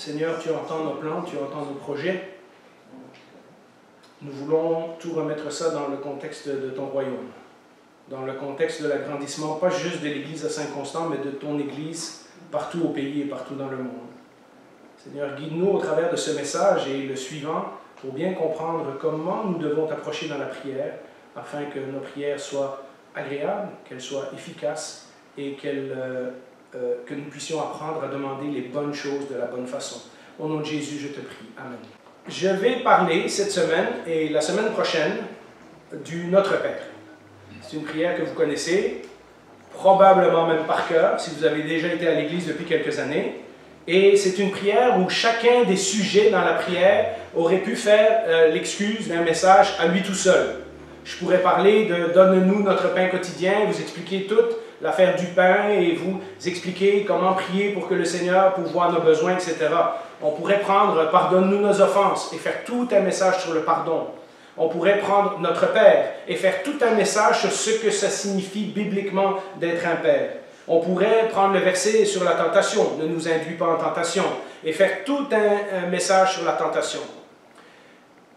Seigneur, tu entends nos plans, tu entends nos projets. Nous voulons tout remettre ça dans le contexte de ton royaume, dans le contexte de l'agrandissement, pas juste de l'Église à Saint-Constant, mais de ton Église partout au pays et partout dans le monde. Seigneur, guide-nous au travers de ce message et le suivant pour bien comprendre comment nous devons t'approcher dans la prière, afin que nos prières soient agréables, qu'elles soient efficaces et que nous puissions apprendre à demander les bonnes choses de la bonne façon. Au nom de Jésus, je te prie. Amen. Je vais parler cette semaine et la semaine prochaine du Notre Père. C'est une prière que vous connaissez, probablement même par cœur, si vous avez déjà été à l'Église depuis quelques années. Et c'est une prière où chacun des sujets dans la prière aurait pu faire l'excuse d'un message à lui tout seul. Je pourrais parler de « Donne-nous notre pain quotidien », vous expliquer toute l'affaire du pain et vous expliquer comment prier pour que le Seigneur pourvoie nos besoins, etc. On pourrait prendre « Pardonne-nous nos offenses » et faire tout un message sur le pardon. On pourrait prendre « Notre Père » et faire tout un message sur ce que ça signifie bibliquement d'être un Père. On pourrait prendre le verset sur la tentation, « Ne nous induis pas en tentation » et faire tout un message sur la tentation.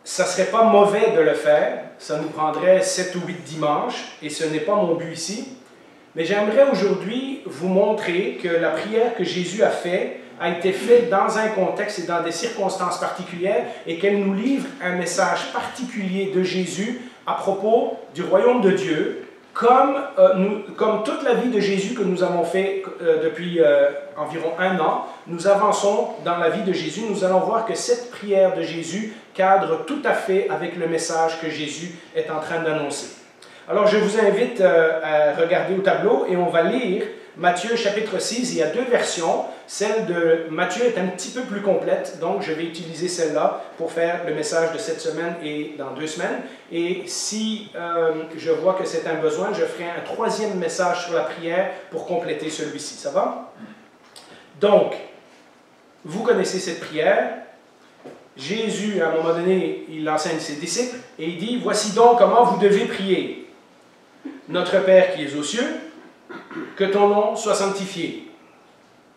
Ça ne serait pas mauvais de le faire, ça nous prendrait 7 ou 8 dimanches, et ce n'est pas mon but ici. Mais j'aimerais aujourd'hui vous montrer que la prière que Jésus a été faite dans un contexte et dans des circonstances particulières, et qu'elle nous livre un message particulier de Jésus à propos du royaume de Dieu, comme toute la vie de Jésus que nous avons fait depuis environ 1 an, nous avançons dans la vie de Jésus. Nous allons voir que cette prière de Jésus cadre tout à fait avec le message que Jésus est en train d'annoncer. Alors je vous invite à regarder au tableau et on va lire Matthieu chapitre 6. Il y a 2 versions. Celle de Matthieu est un petit peu plus complète, donc je vais utiliser celle-là pour faire le message de cette semaine et dans 2 semaines. Et si je vois que c'est un besoin, je ferai un 3e message sur la prière pour compléter celui-ci. Ça va? Donc, vous connaissez cette prière. Jésus, à un moment donné, il enseigne ses disciples et il dit « Voici donc comment vous devez prier. Notre Père qui es aux cieux, que ton nom soit sanctifié.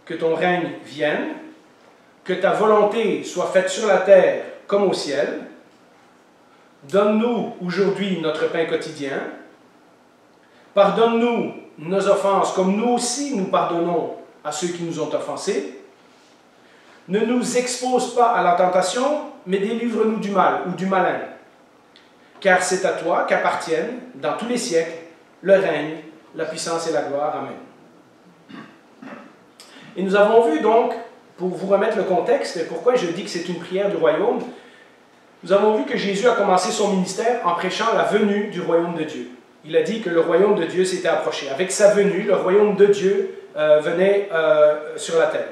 Que ton règne vienne, que ta volonté soit faite sur la terre comme au ciel. Donne-nous aujourd'hui notre pain quotidien. Pardonne-nous nos offenses comme nous aussi nous pardonnons à ceux qui nous ont offensés. Ne nous expose pas à la tentation, mais délivre-nous du mal ou du malin. Car c'est à toi qu'appartiennent, dans tous les siècles, le règne, la puissance et la gloire. Amen. Et nous avons vu donc, pour vous remettre le contexte, et pourquoi je dis que c'est une prière du royaume, nous avons vu que Jésus a commencé son ministère en prêchant la venue du royaume de Dieu. Il a dit que le royaume de Dieu s'était approché. Avec sa venue, le royaume de Dieu venait sur la terre.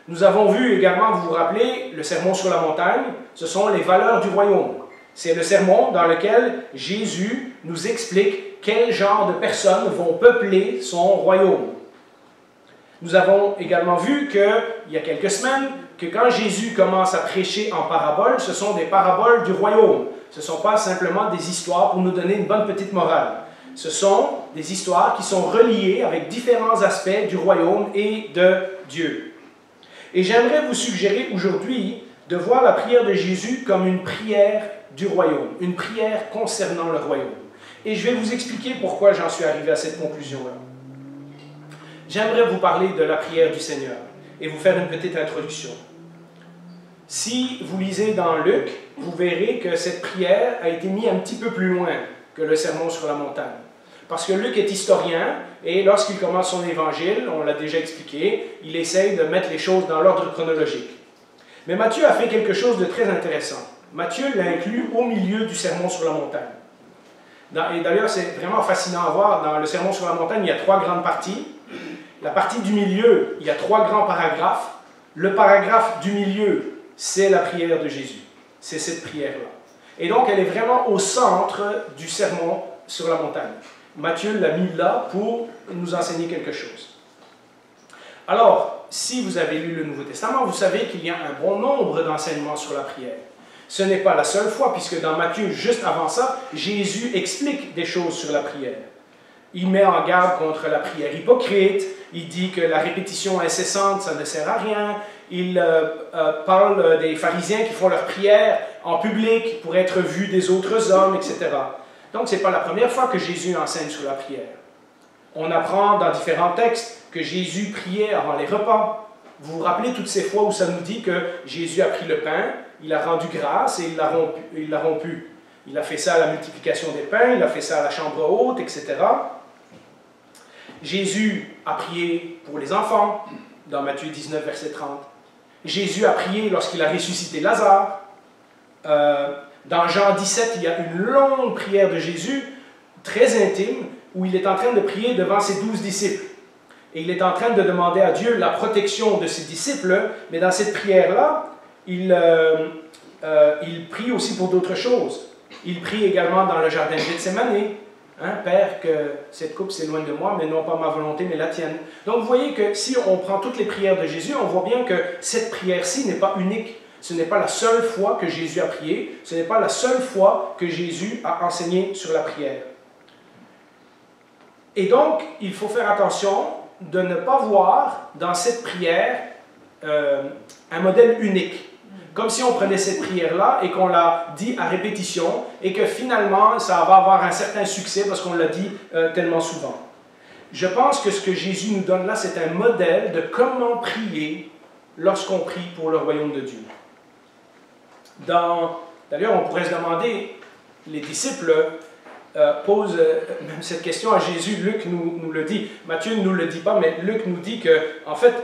Nous avons vu également, vous vous rappelez, le sermon sur la montagne, ce sont les valeurs du royaume. C'est le sermon dans lequel Jésus nous explique quel genre de personnes vont peupler son royaume. Nous avons également vu il y a quelques semaines que quand Jésus commence à prêcher en paraboles, ce sont des paraboles du royaume. Ce ne sont pas simplement des histoires pour nous donner une bonne petite morale. Ce sont des histoires qui sont reliées avec différents aspects du royaume et de Dieu. Et j'aimerais vous suggérer aujourd'hui de voir la prière de Jésus comme une prière du royaume, une prière concernant le royaume. Et je vais vous expliquer pourquoi j'en suis arrivé à cette conclusion-là. J'aimerais vous parler de la prière du Seigneur et vous faire une petite introduction. Si vous lisez dans Luc, vous verrez que cette prière a été mise un petit peu plus loin que le sermon sur la montagne. Parce que Luc est historien et lorsqu'il commence son évangile, on l'a déjà expliqué, il essaye de mettre les choses dans l'ordre chronologique. Mais Matthieu a fait quelque chose de très intéressant. Matthieu l'a inclus au milieu du sermon sur la montagne. Et d'ailleurs, c'est vraiment fascinant à voir. Dans le sermon sur la montagne, il y a 3 grandes parties. La partie du milieu, il y a 3 grands paragraphes. Le paragraphe du milieu, c'est la prière de Jésus. C'est cette prière-là. Et donc, elle est vraiment au centre du sermon sur la montagne. Matthieu l'a mis là pour nous enseigner quelque chose. Alors, si vous avez lu le Nouveau Testament, vous savez qu'il y a un bon nombre d'enseignements sur la prière. Ce n'est pas la seule fois, puisque dans Matthieu, juste avant ça, Jésus explique des choses sur la prière. Il met en garde contre la prière hypocrite, il dit que la répétition incessante, ça ne sert à rien. Il parle des pharisiens qui font leur prière en public pour être vus des autres hommes, etc. Donc, ce n'est pas la première fois que Jésus enseigne sur la prière. On apprend dans différents textes que Jésus priait avant les repas. Vous vous rappelez toutes ces fois où ça nous dit que Jésus a pris le pain, il a rendu grâce et il l'a rompu. Il a fait ça à la multiplication des pains, il a fait ça à la chambre haute, etc. Jésus a prié pour les enfants, dans Matthieu 19, verset 30. Jésus a prié lorsqu'il a ressuscité Lazare. Dans Jean 17, il y a une longue prière de Jésus, très intime, où il est en train de prier devant ses 12 disciples. Et il est en train de demander à Dieu la protection de ses disciples, mais dans cette prière-là, il prie aussi pour d'autres choses. Il prie également dans le jardin de Gethsémane. Père, que cette coupe s'éloigne de moi, mais non pas ma volonté, mais la tienne. Donc vous voyez que si on prend toutes les prières de Jésus, on voit bien que cette prière-ci n'est pas unique. Ce n'est pas la seule fois que Jésus a prié. Ce n'est pas la seule fois que Jésus a enseigné sur la prière. Et donc, il faut faire attention de ne pas voir dans cette prière un modèle unique. Comme si on prenait cette prière-là et qu'on l'a dit à répétition et que finalement, ça va avoir un certain succès parce qu'on l'a dit tellement souvent. Je pense que ce que Jésus nous donne là, c'est un modèle de comment prier lorsqu'on prie pour le royaume de Dieu. D'ailleurs, on pourrait se demander, les disciples posent même cette question à Jésus. Luc nous le dit. Matthieu ne nous le dit pas, mais Luc nous dit que, en fait,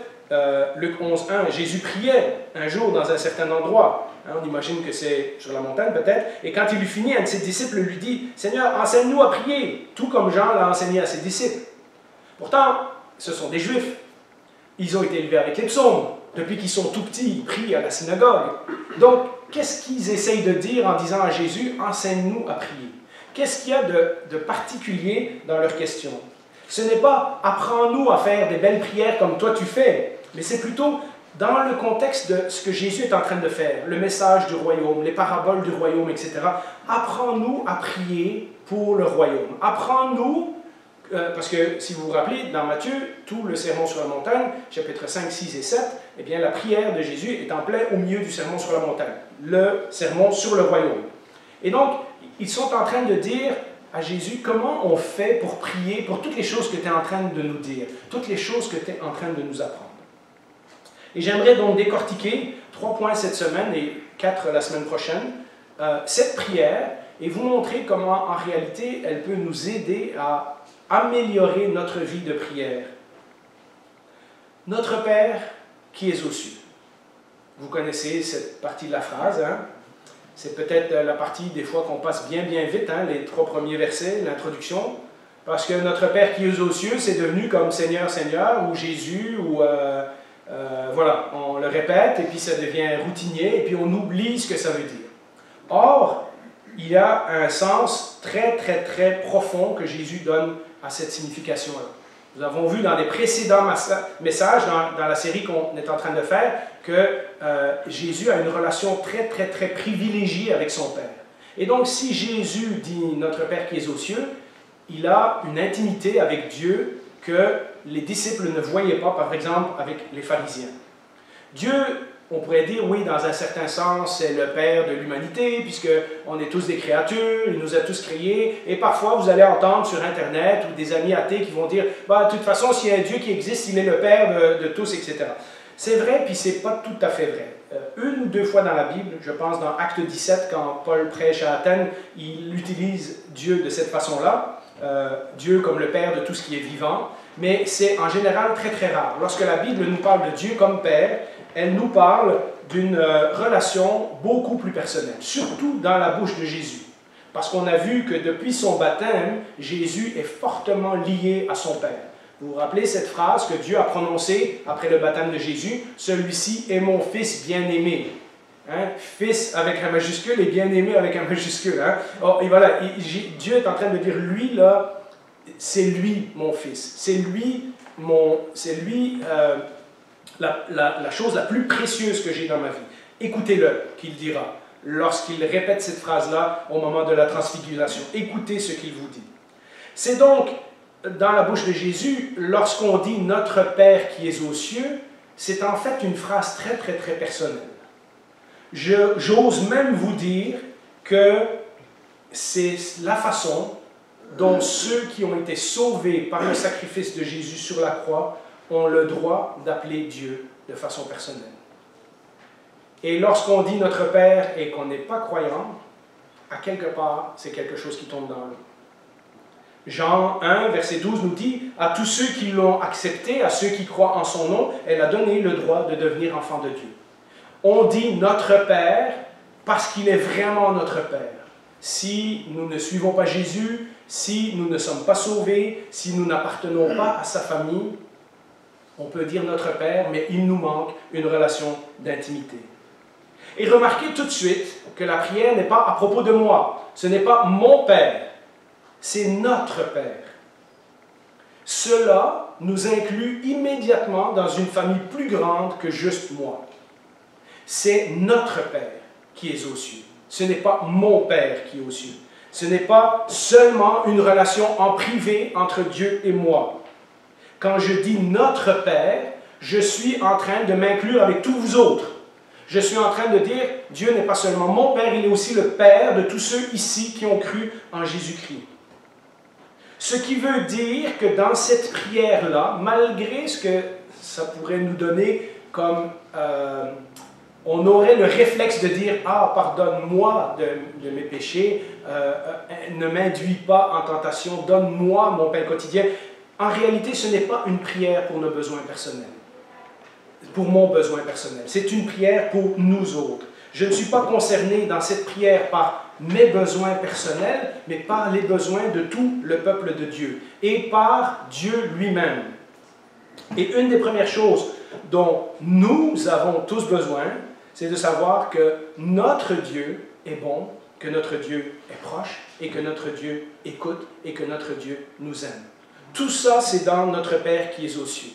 Luc 11.1, Jésus priait un jour dans un certain endroit. On imagine que c'est sur la montagne peut-être. Et quand il eut fini, un de ses disciples lui dit « Seigneur, enseigne-nous à prier », tout comme Jean l'a enseigné à ses disciples. Pourtant, ce sont des Juifs. Ils ont été élevés avec les psaumes. Depuis qu'ils sont tout petits, ils prient à la synagogue. Donc, qu'est-ce qu'ils essayent de dire en disant à Jésus « Enseigne-nous à prier ». Qu'est-ce qu'il y a de particulier dans leur question? Ce n'est pas « Apprends-nous à faire des belles prières comme toi tu fais », mais c'est plutôt dans le contexte de ce que Jésus est en train de faire, le message du royaume, les paraboles du royaume, etc. Apprends-nous à prier pour le royaume. Apprends-nous, parce que si vous vous rappelez, dans Matthieu, tout le sermon sur la montagne, chapitres 5, 6 et 7, eh bien, la prière de Jésus est en plein au milieu du sermon sur la montagne, le sermon sur le royaume. Et donc, ils sont en train de dire à Jésus comment on fait pour prier pour toutes les choses que tu es en train de nous dire, toutes les choses que tu es en train de nous apprendre. Et j'aimerais donc décortiquer 3 points cette semaine et 4 la semaine prochaine, cette prière, et vous montrer comment en réalité elle peut nous aider à améliorer notre vie de prière. Notre Père qui es aux cieux. Vous connaissez cette partie de la phrase, hein? C'est peut-être la partie des fois qu'on passe bien vite, hein, les 3 premiers versets, l'introduction, parce que notre Père qui est aux cieux, c'est devenu comme Seigneur, Seigneur, ou Jésus, ou voilà, on le répète, et puis ça devient routinier, et puis on oublie ce que ça veut dire. Or, il y a un sens très profond que Jésus donne à cette signification-là. Nous avons vu dans les précédents messages, dans la série qu'on est en train de faire, que Jésus a une relation très privilégiée avec son Père. Et donc, si Jésus dit « Notre Père qui est aux cieux », il a une intimité avec Dieu que les disciples ne voyaient pas, par exemple, avec les pharisiens. Dieu, on pourrait dire, oui, dans un certain sens, c'est le Père de l'humanité, puisqu'on est tous des créatures, il nous a tous créés, et parfois vous allez entendre sur Internet ou des amis athées qui vont dire « de toute façon, s'il y a un Dieu qui existe, il est le Père de tous, etc. » C'est vrai, puis c'est pas tout à fait vrai. Une ou 2 fois dans la Bible, je pense dans Acte 17, quand Paul prêche à Athènes, il utilise Dieu de cette façon-là, Dieu comme le Père de tout ce qui est vivant, mais c'est en général très rare. Lorsque la Bible nous parle de Dieu comme Père, elle nous parle d'une relation beaucoup plus personnelle, surtout dans la bouche de Jésus. Parce qu'on a vu que depuis son baptême, Jésus est fortement lié à son Père. Vous vous rappelez cette phrase que Dieu a prononcée après le baptême de Jésus? « Celui-ci est mon Fils bien-aimé. » Hein? Fils avec un majuscule et bien-aimé avec un majuscule. Hein? Oh, et voilà, Dieu est en train de dire, lui là, c'est lui mon Fils. C'est lui, la chose la plus précieuse que j'ai dans ma vie. Écoutez-le, qu'il dira, lorsqu'il répète cette phrase-là au moment de la transfiguration. Écoutez ce qu'il vous dit. C'est donc dans la bouche de Jésus, lorsqu'on dit « Notre Père qui es aux cieux », c'est en fait une phrase très, très, très personnelle. J'ose même vous dire que c'est la façon dont ceux qui ont été sauvés par le sacrifice de Jésus sur la croix ont le droit d'appeler Dieu de façon personnelle. Et lorsqu'on dit notre Père et qu'on n'est pas croyant, à quelque part, c'est quelque chose qui tombe dans l'eau. Jean 1, verset 12 nous dit « À tous ceux qui l'ont accepté, à ceux qui croient en son nom, elle a donné le droit de devenir enfants de Dieu. » On dit notre Père parce qu'il est vraiment notre Père. Si nous ne suivons pas Jésus, si nous ne sommes pas sauvés, si nous n'appartenons pas à sa famille, on peut dire notre Père, mais il nous manque une relation d'intimité. Et remarquez tout de suite que la prière n'est pas à propos de moi. Ce n'est pas mon Père, c'est notre Père. Cela nous inclut immédiatement dans une famille plus grande que juste moi. C'est notre Père qui est aux cieux. Ce n'est pas mon Père qui est aux cieux. Ce n'est pas seulement une relation en privé entre Dieu et moi. Quand je dis notre Père, je suis en train de m'inclure avec tous vous autres. Je suis en train de dire, Dieu n'est pas seulement mon Père, il est aussi le Père de tous ceux ici qui ont cru en Jésus-Christ. Ce qui veut dire que dans cette prière-là, malgré ce que ça pourrait nous donner comme... on aurait le réflexe de dire « Ah, pardonne-moi de mes péchés, ne m'induis pas en tentation, donne-moi mon pain quotidien. » En réalité, ce n'est pas une prière pour nos besoins personnels, pour mon besoin personnel. C'est une prière pour nous autres. Je ne suis pas concerné dans cette prière par mes besoins personnels, mais par les besoins de tout le peuple de Dieu et par Dieu lui-même. Et une des premières choses dont nous avons tous besoin, c'est de savoir que notre Dieu est bon, que notre Dieu est proche, et que notre Dieu écoute, et que notre Dieu nous aime. Tout ça, c'est dans notre Père qui est aux cieux.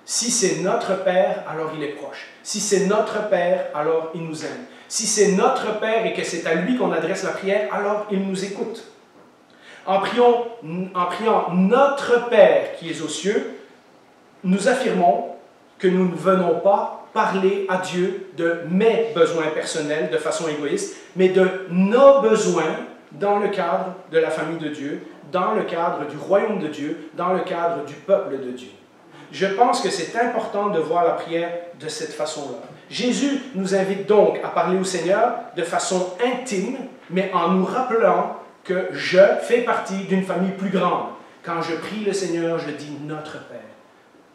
Si c'est notre Père, alors il est proche. Si c'est notre Père, alors il nous aime. Si c'est notre Père et que c'est à lui qu'on adresse la prière, alors il nous écoute. En priant notre Père qui est aux cieux, nous affirmons que nous ne venons pas parler à Dieu de mes besoins personnels de façon égoïste, mais de nos besoins dans le cadre de la famille de Dieu, dans le cadre du royaume de Dieu, dans le cadre du peuple de Dieu. Je pense que c'est important de voir la prière de cette façon-là. Jésus nous invite donc à parler au Seigneur de façon intime, mais en nous rappelant que je fais partie d'une famille plus grande. Quand je prie le Seigneur, je dis notre Père.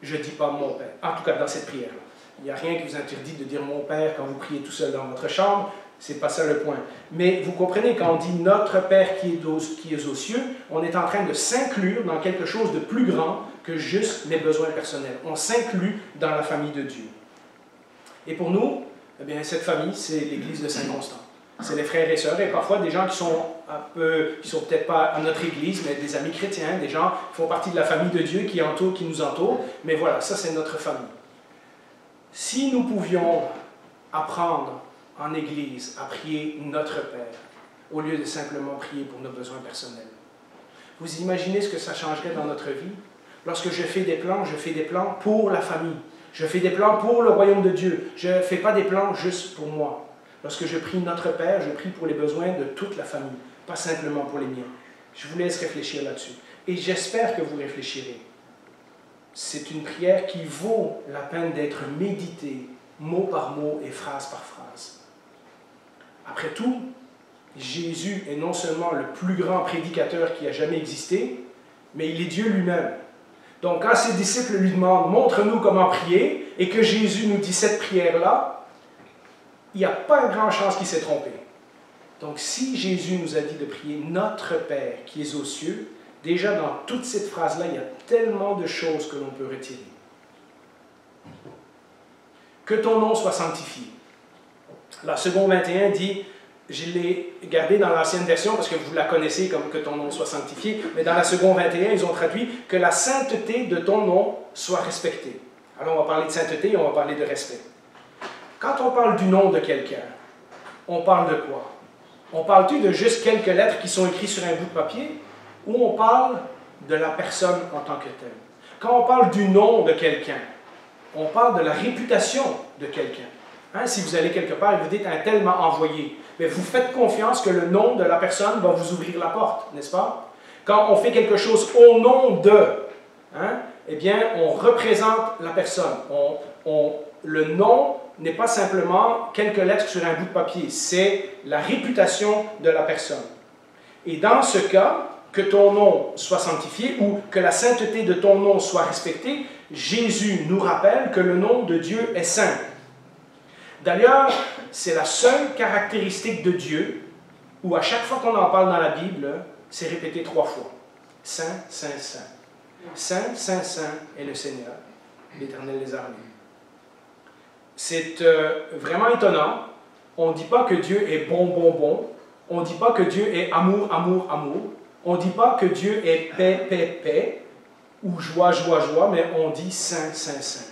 Je ne dis pas mon Père, en tout cas dans cette prière-là. Il n'y a rien qui vous interdit de dire mon Père quand vous priez tout seul dans votre chambre, ce n'est pas ça le point. Mais vous comprenez, quand on dit notre Père qui est aux cieux, on est en train de s'inclure dans quelque chose de plus grand que juste mes besoins personnels. On s'inclut dans la famille de Dieu. Et pour nous, eh bien, cette famille, c'est l'Église de Saint-Constant. C'est les frères et sœurs, et parfois des gens qui sont peut-être pas à notre Église, mais des amis chrétiens, des gens qui font partie de la famille de Dieu qui nous entoure. Mais voilà, ça c'est notre famille. Si nous pouvions apprendre en Église à prier notre Père, au lieu de simplement prier pour nos besoins personnels, vous imaginez ce que ça changerait dans notre vie? Lorsque je fais des plans pour la famille. Je fais des plans pour le royaume de Dieu. Je ne fais pas des plans juste pour moi. Lorsque je prie notre Père, je prie pour les besoins de toute la famille, pas simplement pour les miens. Je vous laisse réfléchir là-dessus. Et j'espère que vous réfléchirez. C'est une prière qui vaut la peine d'être méditée, mot par mot et phrase par phrase. Après tout, Jésus est non seulement le plus grand prédicateur qui a jamais existé, mais il est Dieu lui-même. Donc quand ses disciples lui demandent « Montre-nous comment prier » et que Jésus nous dit cette prière-là, il n'y a pas une grande chance qu'il s'est trompé. Donc si Jésus nous a dit de prier « Notre Père qui est aux cieux », déjà dans toute cette phrase-là, il y a tellement de choses que l'on peut retirer. Que ton nom soit sanctifié. La seconde 21 dit, je l'ai gardé dans l'ancienne version parce que vous la connaissez comme que ton nom soit sanctifié, mais dans la seconde 21, ils ont traduit que la sainteté de ton nom soit respectée. Alors on va parler de sainteté et on va parler de respect. Quand on parle du nom de quelqu'un, on parle de quoi? On parle-tu de juste quelques lettres qui sont écrites sur un bout de papier ou on parle de la personne en tant que telle. Quand on parle du nom de quelqu'un, on parle de la réputation de quelqu'un. Hein, si vous allez quelque part et vous dites « un tel m'a envoyé », mais vous faites confiance que le nom de la personne va vous ouvrir la porte, n'est-ce pas? Quand on fait quelque chose au nom de, hein, eh bien, on représente la personne. Le nom n'est pas simplement quelques lettres sur un bout de papier, c'est la réputation de la personne. Et dans ce cas, que ton nom soit sanctifié ou que la sainteté de ton nom soit respectée, Jésus nous rappelle que le nom de Dieu est saint. D'ailleurs, c'est la seule caractéristique de Dieu où à chaque fois qu'on en parle dans la Bible, c'est répété 3 fois. Saint, saint, saint. Saint, saint, saint est le Seigneur, l'Éternel des armées. C'est vraiment étonnant. On ne dit pas que Dieu est bon, bon, bon. On ne dit pas que Dieu est amour, amour, amour. On ne dit pas que Dieu est paix, paix, paix, ou joie, joie, joie, mais on dit saint, saint, saint.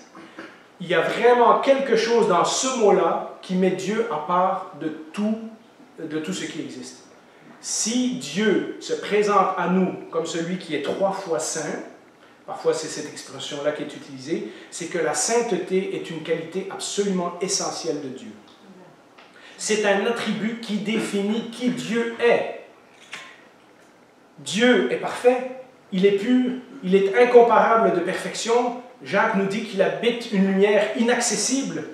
Il y a vraiment quelque chose dans ce mot-là qui met Dieu à part de tout ce qui existe. Si Dieu se présente à nous comme celui qui est 3 fois saint, parfois c'est cette expression-là qui est utilisée, c'est que la sainteté est une qualité absolument essentielle de Dieu. C'est un attribut qui définit qui Dieu est. Dieu est parfait, il est pur, il est incomparable de perfection. Jacques nous dit qu'il habite une lumière inaccessible.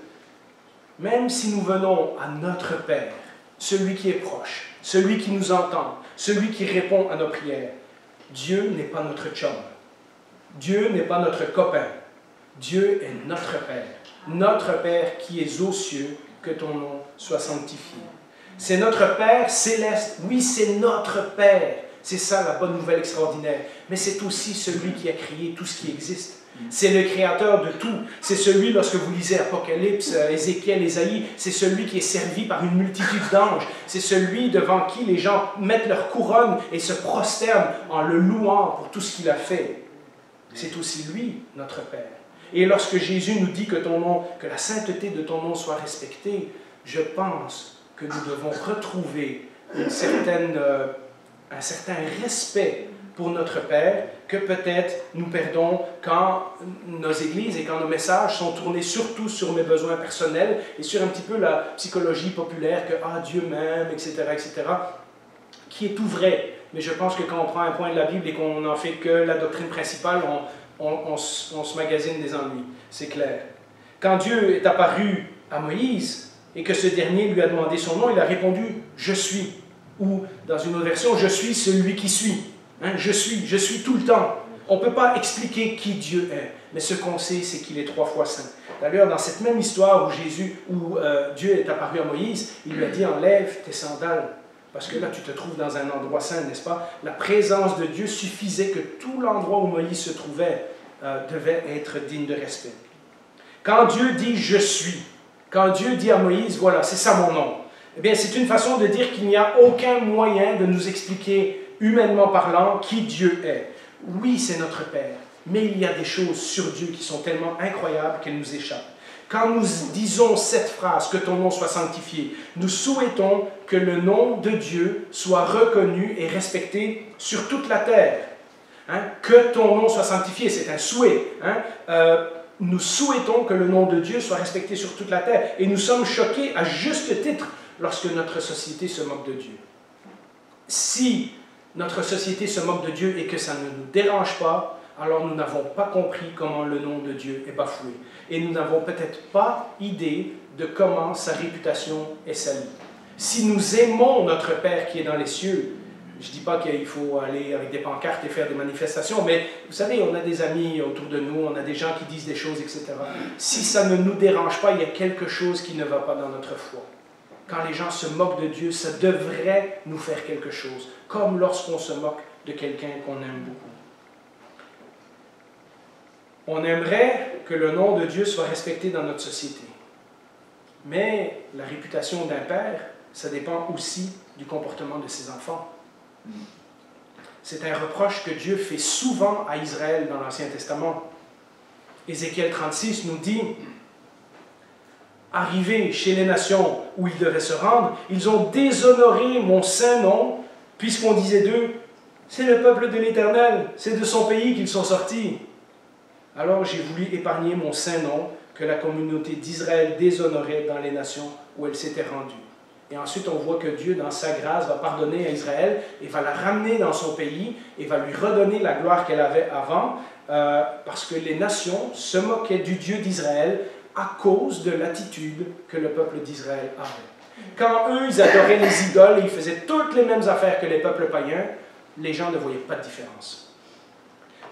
Même si nous venons à notre Père, celui qui est proche, celui qui nous entend, celui qui répond à nos prières, Dieu n'est pas notre chum. Dieu n'est pas notre copain. Dieu est notre Père. Notre Père qui es aux cieux, que ton nom soit sanctifié. C'est notre Père céleste. Oui, c'est notre Père. C'est ça la bonne nouvelle extraordinaire. Mais c'est aussi celui qui a créé tout ce qui existe. C'est le créateur de tout. C'est celui, lorsque vous lisez Apocalypse, Ézéchiel, Ésaïe, c'est celui qui est servi par une multitude d'anges. C'est celui devant qui les gens mettent leur couronne et se prosternent en le louant pour tout ce qu'il a fait. C'est aussi lui, notre Père. Et lorsque Jésus nous dit que la sainteté de ton nom soit respectée, je pense que nous devons retrouver un certain respect pour notre Père que peut-être nous perdons quand nos églises et quand nos messages sont tournés surtout sur mes besoins personnels et sur un petit peu la psychologie populaire que « Ah, Dieu m'aime, etc., etc. » qui est tout vrai. Mais je pense que quand on prend un point de la Bible et qu'on n'en fait que la doctrine principale, on se magazine des ennuis, c'est clair. Quand Dieu est apparu à Moïse et que ce dernier lui a demandé son nom, il a répondu « Je suis ». Ou dans une autre version, « Je suis celui qui suis ». Hein, je suis tout le temps. On ne peut pas expliquer qui Dieu est, mais ce qu'on sait, c'est qu'il est 3 fois saint. D'ailleurs, dans cette même histoire où Dieu est apparu à Moïse, il lui a dit « Enlève tes sandales ». Parce que là, tu te trouves dans un endroit saint, n'est-ce pas? La présence de Dieu suffisait que tout l'endroit où Moïse se trouvait devait être digne de respect. Quand Dieu dit « Je suis », quand Dieu dit à Moïse « Voilà, c'est ça mon nom », eh bien, c'est une façon de dire qu'il n'y a aucun moyen de nous expliquer, humainement parlant, qui Dieu est. Oui, c'est notre Père, mais il y a des choses sur Dieu qui sont tellement incroyables qu'elles nous échappent. Quand nous disons cette phrase, que ton nom soit sanctifié, nous souhaitons que le nom de Dieu soit reconnu et respecté sur toute la terre. Hein? Que ton nom soit sanctifié, c'est un souhait. Hein? Nous souhaitons que le nom de Dieu soit respecté sur toute la terre. Et nous sommes choqués à juste titre lorsque notre société se moque de Dieu. Si notre société se moque de Dieu et que ça ne nous dérange pas, alors nous n'avons pas compris comment le nom de Dieu est bafoué. Et nous n'avons peut-être pas idée de comment sa réputation est salie. Si nous aimons notre Père qui est dans les cieux, je ne dis pas qu'il faut aller avec des pancartes et faire des manifestations, mais vous savez, on a des amis autour de nous, on a des gens qui disent des choses, etc. Si ça ne nous dérange pas, il y a quelque chose qui ne va pas dans notre foi. Quand les gens se moquent de Dieu, ça devrait nous faire quelque chose, comme lorsqu'on se moque de quelqu'un qu'on aime beaucoup. On aimerait que le nom de Dieu soit respecté dans notre société. Mais la réputation d'un père, ça dépend aussi du comportement de ses enfants. C'est un reproche que Dieu fait souvent à Israël dans l'Ancien Testament. Ézéchiel 36 nous dit « Arrivés chez les nations où ils devaient se rendre, ils ont déshonoré mon saint nom, puisqu'on disait d'eux, C'est le peuple de l'Éternel, c'est de son pays qu'ils sont sortis. Alors j'ai voulu épargner mon saint nom que la communauté d'Israël déshonorait dans les nations où elle s'était rendue. Et ensuite, on voit que Dieu, dans sa grâce, va pardonner à Israël et va la ramener dans son pays et va lui redonner la gloire qu'elle avait avant, parce que les nations se moquaient du Dieu d'Israël à cause de l'attitude que le peuple d'Israël avait. Quand eux, ils adoraient les idoles et ils faisaient toutes les mêmes affaires que les peuples païens, les gens ne voyaient pas de différence.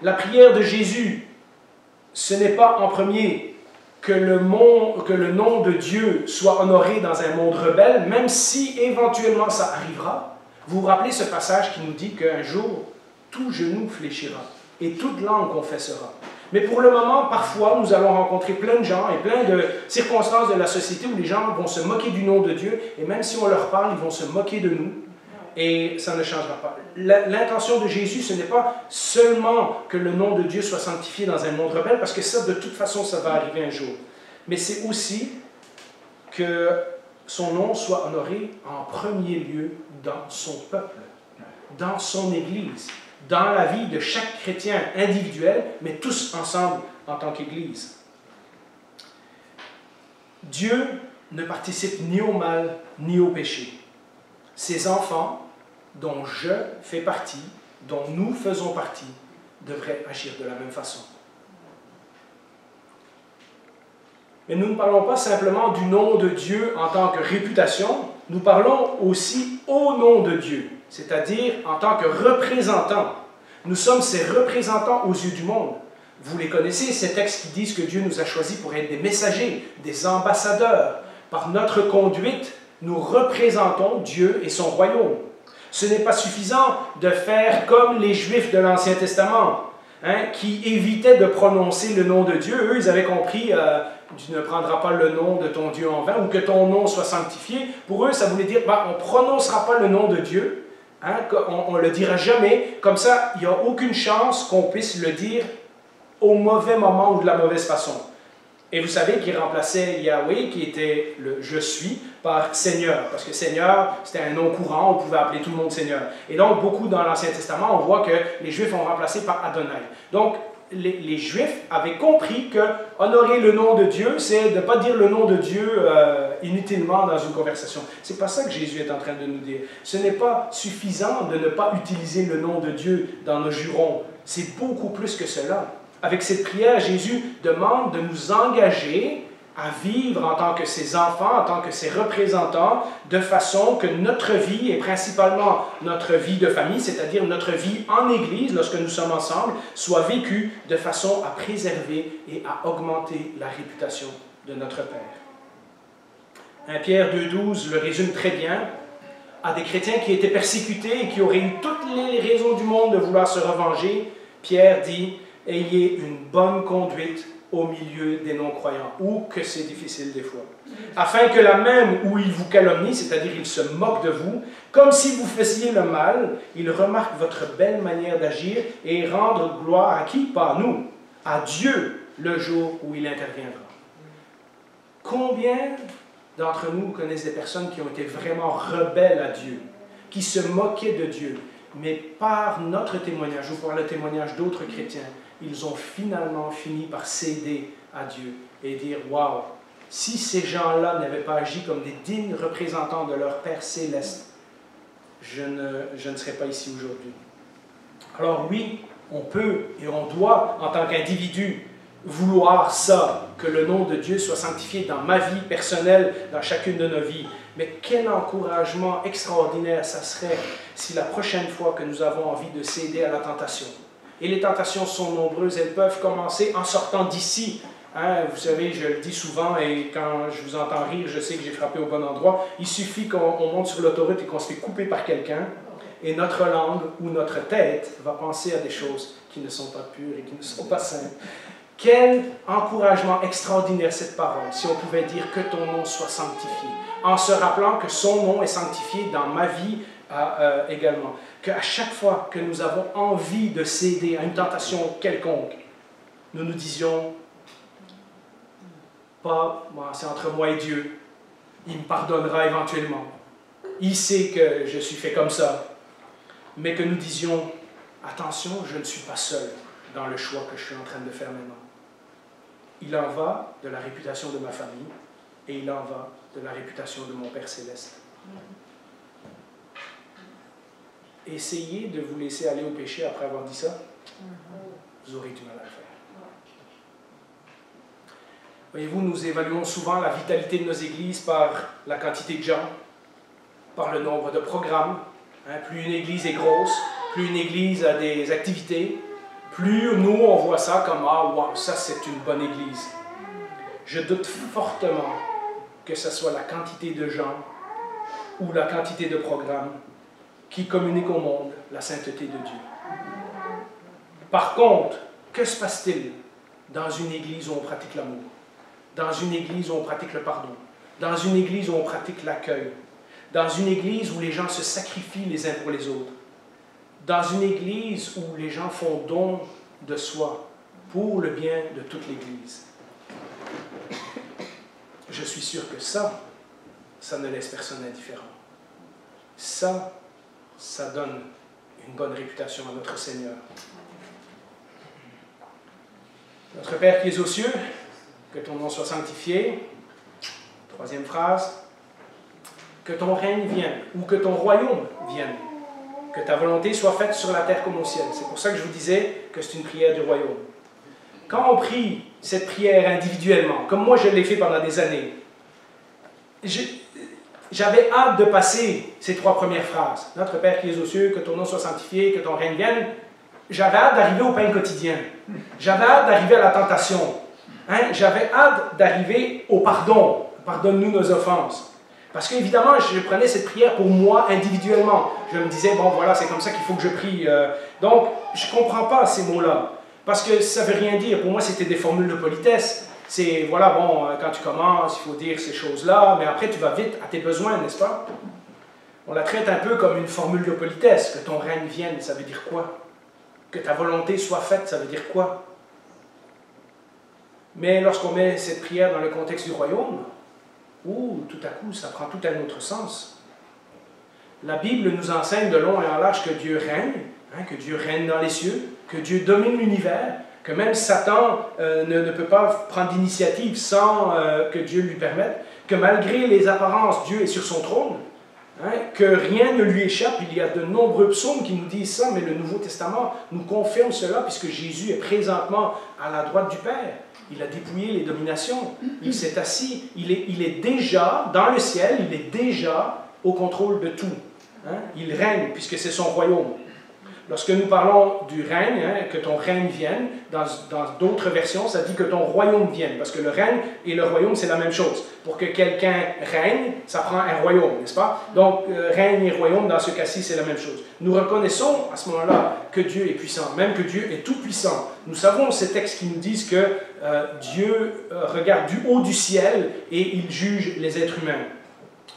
La prière de Jésus, ce n'est pas en premier que le nom de Dieu soit honoré dans un monde rebelle, même si éventuellement ça arrivera. Vous vous rappelez ce passage qui nous dit qu'un jour, tout genou fléchira et toute langue confessera. Mais pour le moment, parfois, nous allons rencontrer plein de gens et plein de circonstances de la société où les gens vont se moquer du nom de Dieu, et même si on leur parle, ils vont se moquer de nous, et ça ne changera pas. L'intention de Jésus, ce n'est pas seulement que le nom de Dieu soit sanctifié dans un monde rebelle, parce que ça, de toute façon, ça va arriver un jour. Mais c'est aussi que son nom soit honoré en premier lieu dans son peuple, dans son Église, dans la vie de chaque chrétien individuel, mais tous ensemble en tant qu'Église. Dieu ne participe ni au mal, ni au péché. Ses enfants, dont je fais partie, dont nous faisons partie, devraient agir de la même façon. Mais nous ne parlons pas simplement du nom de Dieu en tant que réputation, nous parlons aussi au nom de Dieu, c'est-à-dire en tant que représentants. Nous sommes ses représentants aux yeux du monde. Vous les connaissez, ces textes qui disent que Dieu nous a choisis pour être des messagers, des ambassadeurs. Par notre conduite, nous représentons Dieu et son royaume. Ce n'est pas suffisant de faire comme les Juifs de l'Ancien Testament, qui évitaient de prononcer le nom de Dieu. Eux, ils avaient compris tu ne prendras pas le nom de ton Dieu en vain, ou que ton nom soit sanctifié. Pour eux, ça voulait dire on ne prononcera pas le nom de Dieu, on ne le dira jamais. Comme ça, il n'y a aucune chance qu'on puisse le dire au mauvais moment ou de la mauvaise façon. Et vous savez qu'il remplaçait Yahweh, qui était le « je suis », par « Seigneur », parce que Seigneur, c'était un nom courant, on pouvait appeler tout le monde Seigneur. Et donc, beaucoup dans l'Ancien Testament, on voit que les Juifs ont remplacé par Adonai. Donc, les Juifs avaient compris que honorer le nom de Dieu, c'est de ne pas dire le nom de Dieu inutilement dans une conversation. Ce n'est pas ça que Jésus est en train de nous dire. Ce n'est pas suffisant de ne pas utiliser le nom de Dieu dans nos jurons. C'est beaucoup plus que cela. Avec cette prière, Jésus demande de nous engager à vivre en tant que ses enfants, en tant que ses représentants, de façon que notre vie, et principalement notre vie de famille, c'est-à-dire notre vie en Église, lorsque nous sommes ensemble, soit vécue de façon à préserver et à augmenter la réputation de notre Père. 1 Pierre 2,12 le résume très bien. À des chrétiens qui étaient persécutés et qui auraient eu toutes les raisons du monde de vouloir se revenger, Pierre dit « Ayez une bonne conduite au milieu des non-croyants, ou que c'est difficile des fois, afin que là même où ils vous calomnient, c'est-à-dire ils se moquent de vous, comme si vous faisiez le mal, ils remarquent votre belle manière d'agir et rendre gloire à qui? Pas à nous, à Dieu, le jour où il interviendra. » Combien d'entre nous connaissent des personnes qui ont été vraiment rebelles à Dieu, qui se moquaient de Dieu, mais par notre témoignage ou par le témoignage d'autres chrétiens, ils ont finalement fini par céder à Dieu et dire « Waouh, si ces gens-là n'avaient pas agi comme des dignes représentants de leur Père céleste, je ne serais pas ici aujourd'hui. » Alors oui, on peut et on doit, en tant qu'individu, vouloir ça, que le nom de Dieu soit sanctifié dans ma vie personnelle, dans chacune de nos vies. Mais quel encouragement extraordinaire ça serait si la prochaine fois que nous avons envie de céder à la tentation, et les tentations sont nombreuses, elles peuvent commencer en sortant d'ici. Vous savez, je le dis souvent, et quand je vous entends rire, je sais que j'ai frappé au bon endroit. Il suffit qu'on monte sur l'autoroute et qu'on se fait couper par quelqu'un, et notre langue ou notre tête va penser à des choses qui ne sont pas pures et qui ne sont pas saintes. Quel encouragement extraordinaire cette parole, si on pouvait dire que ton nom soit sanctifié, en se rappelant que son nom est sanctifié dans ma vie également. Qu'à chaque fois que nous avons envie de céder à une tentation quelconque, nous nous disions, pas, c'est entre moi et Dieu, il me pardonnera éventuellement, il sait que je suis fait comme ça, mais que nous disions, attention, je ne suis pas seul dans le choix que je suis en train de faire maintenant. Il en va de la réputation de ma famille et il en va de la réputation de mon Père Céleste. Essayez de vous laisser aller au péché après avoir dit ça, vous aurez du mal à le faire. Voyez-vous, nous évaluons souvent la vitalité de nos églises par la quantité de gens, par le nombre de programmes. Plus une église est grosse, plus une église a des activités, plus nous on voit ça comme « Ah, wow, ça c'est une bonne église ». Je doute fortement que ce soit la quantité de gens ou la quantité de programmes qui communiquent au monde la sainteté de Dieu. Par contre, que se passe-t-il dans une église où on pratique l'amour? Dans une église où on pratique le pardon? Dans une église où on pratique l'accueil? Dans une église où les gens se sacrifient les uns pour les autres? Dans une église où les gens font don de soi pour le bien de toute l'église? Je suis sûr que ça ne laisse personne indifférent. Ça donne une bonne réputation à notre Seigneur. Notre Père qui es aux cieux, que ton nom soit sanctifié. Troisième phrase. Que ton règne vienne, ou que ton royaume vienne. Que ta volonté soit faite sur la terre comme au ciel. C'est pour ça que je vous disais que c'est une prière du royaume. Quand on prie cette prière individuellement, comme moi je l'ai fait pendant des années, j'avais hâte de passer ces trois premières phrases. Notre Père qui es aux cieux, que ton nom soit sanctifié, que ton règne vienne. J'avais hâte d'arriver au pain quotidien. J'avais hâte d'arriver à la tentation. J'avais hâte d'arriver au pardon. Pardonne-nous nos offenses. Parce qu'évidemment, je prenais cette prière pour moi individuellement. Je me disais, bon voilà, c'est comme ça qu'il faut que je prie. Donc, je ne comprends pas ces mots-là. Parce que ça ne veut rien dire. Pour moi, c'était des formules de politesse. C'est, voilà, bon, quand tu commences, il faut dire ces choses-là, mais après, tu vas vite à tes besoins, n'est-ce pas? On la traite un peu comme une formule de politesse. Que ton règne vienne, ça veut dire quoi? Que ta volonté soit faite, ça veut dire quoi? Mais lorsqu'on met cette prière dans le contexte du royaume, tout à coup, ça prend tout un autre sens. La Bible nous enseigne de long et en large que Dieu règne, que Dieu règne dans les cieux, que Dieu domine l'univers, que même Satan ne peut pas prendre d'initiative sans que Dieu lui permette, que malgré les apparences, Dieu est sur son trône, que rien ne lui échappe. Il y a de nombreux psaumes qui nous disent ça, mais le Nouveau Testament nous confirme cela, puisque Jésus est présentement à la droite du Père. Il a dépouillé les dominations, il s'est assis, il est déjà dans le ciel, il est déjà au contrôle de tout. Il règne, puisque c'est son royaume. Lorsque nous parlons du règne, que ton règne vienne, dans d'autres versions, ça dit que ton royaume vienne, parce que le règne et le royaume, c'est la même chose. Pour que quelqu'un règne, ça prend un royaume, n'est-ce pas? Donc, règne et royaume, dans ce cas-ci, c'est la même chose. Nous reconnaissons à ce moment-là que Dieu est puissant, même que Dieu est tout-puissant. Nous savons ces textes qui nous disent que Dieu regarde du haut du ciel et il juge les êtres humains.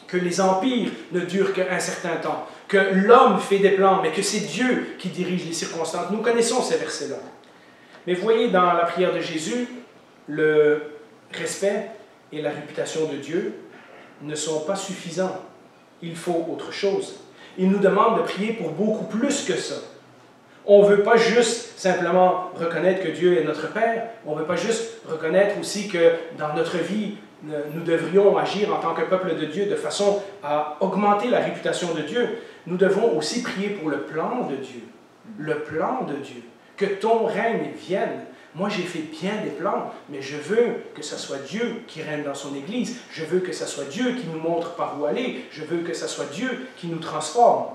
Que les empires ne durent qu'un certain temps, que l'homme fait des plans, mais que c'est Dieu qui dirige les circonstances. Nous connaissons ces versets-là. Mais voyez, dans la prière de Jésus, le respect et la réputation de Dieu ne sont pas suffisants. Il faut autre chose. Il nous demande de prier pour beaucoup plus que ça. On ne veut pas juste simplement reconnaître que Dieu est notre Père, on ne veut pas juste reconnaître aussi que dans notre vie, nous devrions agir en tant que peuple de Dieu de façon à augmenter la réputation de Dieu. Nous devons aussi prier pour le plan de Dieu. Le plan de Dieu. Que ton règne vienne. Moi, j'ai fait bien des plans, mais je veux que ce soit Dieu qui règne dans son Église. Je veux que ce soit Dieu qui nous montre par où aller. Je veux que ce soit Dieu qui nous transforme.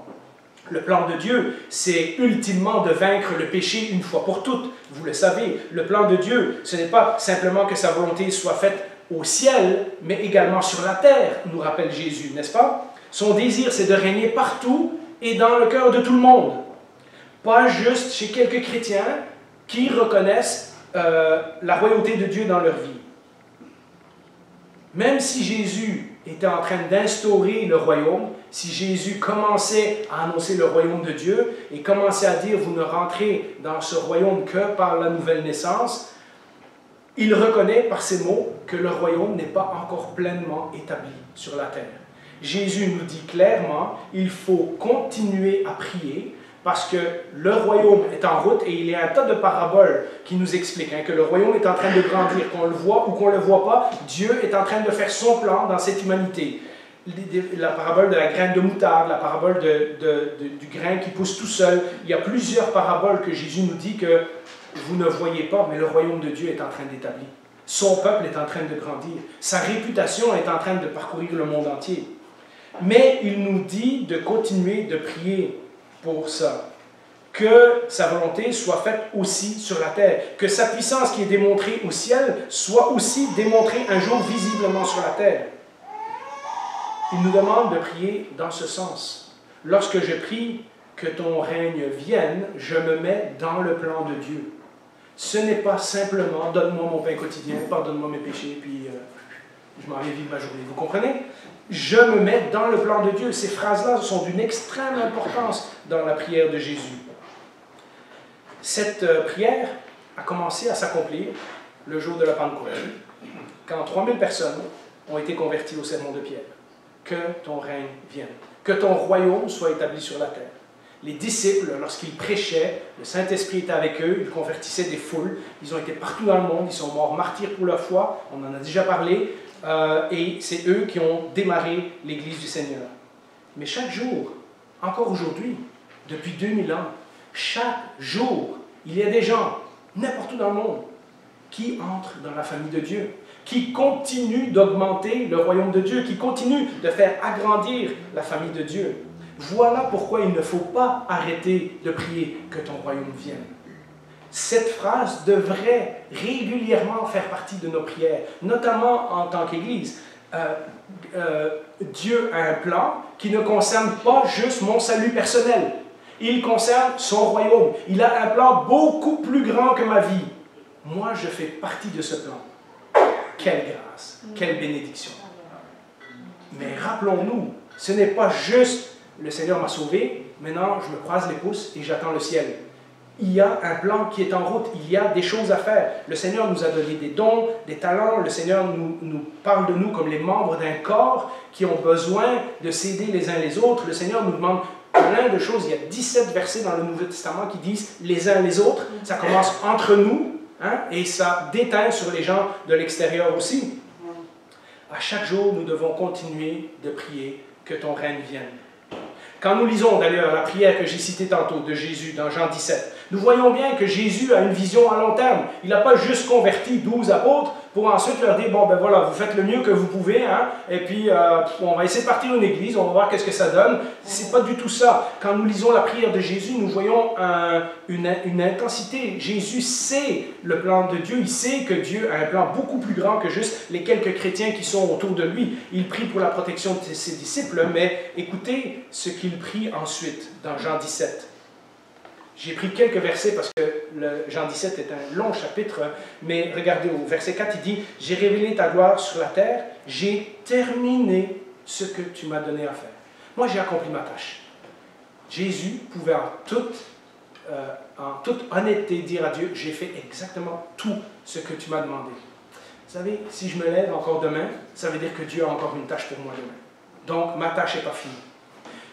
Le plan de Dieu, c'est ultimement de vaincre le péché une fois pour toutes. Vous le savez, le plan de Dieu, ce n'est pas simplement que sa volonté soit faite au ciel, mais également sur la terre, nous rappelle Jésus, n'est-ce pas? Son désir, c'est de régner partout et dans le cœur de tout le monde. Pas juste chez quelques chrétiens qui reconnaissent la royauté de Dieu dans leur vie. Même si Jésus était en train d'instaurer le royaume, si Jésus commençait à annoncer le royaume de Dieu et commençait à dire « vous ne rentrez dans ce royaume que par la nouvelle naissance », il reconnaît par ces mots que le royaume n'est pas encore pleinement établi sur la terre. Jésus nous dit clairement, il faut continuer à prier parce que le royaume est en route et il y a un tas de paraboles qui nous expliquent que le royaume est en train de grandir, qu'on le voit ou qu'on ne le voit pas, Dieu est en train de faire son plan dans cette humanité. La parabole de la graine de moutarde, la parabole du grain qui pousse tout seul. Il y a plusieurs paraboles que Jésus nous dit que vous ne voyez pas, mais le royaume de Dieu est en train d'établir. Son peuple est en train de grandir. Sa réputation est en train de parcourir le monde entier. Mais il nous dit de continuer de prier pour ça. Que sa volonté soit faite aussi sur la terre. Que sa puissance qui est démontrée au ciel soit aussi démontrée un jour visiblement sur la terre. Il nous demande de prier dans ce sens. Lorsque je prie que ton règne vienne, je me mets dans le plan de Dieu. Ce n'est pas simplement « donne-moi mon pain quotidien, pardonne-moi mes péchés, puis je m'en vais vivre ma journée ». Vous comprenez? Je me mets dans le plan de Dieu. Ces phrases-là sont d'une extrême importance dans la prière de Jésus. Cette prière a commencé à s'accomplir le jour de la Pentecôte, quand 3000 personnes ont été converties au sermon de Pierre. Que ton règne vienne, que ton royaume soit établi sur la terre. Les disciples, lorsqu'ils prêchaient, le Saint-Esprit était avec eux, ils convertissaient des foules, ils ont été partout dans le monde, ils sont morts martyrs pour leur foi, on en a déjà parlé, et c'est eux qui ont démarré l'Église du Seigneur. Mais chaque jour, encore aujourd'hui, depuis 2000 ans, chaque jour, il y a des gens, n'importe où dans le monde, qui entrent dans la famille de Dieu, qui continue d'augmenter le royaume de Dieu, qui continue de faire agrandir la famille de Dieu. Voilà pourquoi il ne faut pas arrêter de prier que ton royaume vienne. Cette phrase devrait régulièrement faire partie de nos prières, notamment en tant qu'Église. Dieu a un plan qui ne concerne pas juste mon salut personnel. Il concerne son royaume. Il a un plan beaucoup plus grand que ma vie. Moi, je fais partie de ce plan. Quelle grâce, quelle bénédiction. Mais rappelons-nous, ce n'est pas juste le Seigneur m'a sauvé, maintenant je me croise les pouces et j'attends le ciel. Il y a un plan qui est en route, il y a des choses à faire. Le Seigneur nous a donné des dons, des talents, le Seigneur nous parle de nous comme les membres d'un corps qui ont besoin de s'aider les uns les autres. Le Seigneur nous demande plein de choses. Il y a 17 versets dans le Nouveau Testament qui disent les uns les autres. Ça commence entre nous. Et ça déteint sur les gens de l'extérieur aussi. À chaque jour, nous devons continuer de prier que ton règne vienne. Quand nous lisons d'ailleurs la prière que j'ai citée tantôt de Jésus dans Jean 17, nous voyons bien que Jésus a une vision à long terme. Il n'a pas juste converti 12 apôtres pour ensuite leur dire, bon ben voilà, vous faites le mieux que vous pouvez, et puis on va essayer de partir une église, on va voir qu'est-ce que ça donne. C'est pas du tout ça. Quand nous lisons la prière de Jésus, nous voyons une intensité. Jésus sait le plan de Dieu, il sait que Dieu a un plan beaucoup plus grand que juste les quelques chrétiens qui sont autour de lui. Il prie pour la protection de ses disciples, mais écoutez ce qu'il prie ensuite dans Jean 17. J'ai pris quelques versets parce que Jean 17 est un long chapitre, mais regardez au verset 4, il dit « J'ai révélé ta gloire sur la terre, j'ai terminé ce que tu m'as donné à faire. » Moi, j'ai accompli ma tâche. Jésus pouvait en toute honnêteté dire à Dieu « J'ai fait exactement tout ce que tu m'as demandé. » Vous savez, si je me lève encore demain, ça veut dire que Dieu a encore une tâche pour moi demain. Donc, ma tâche n'est pas finie.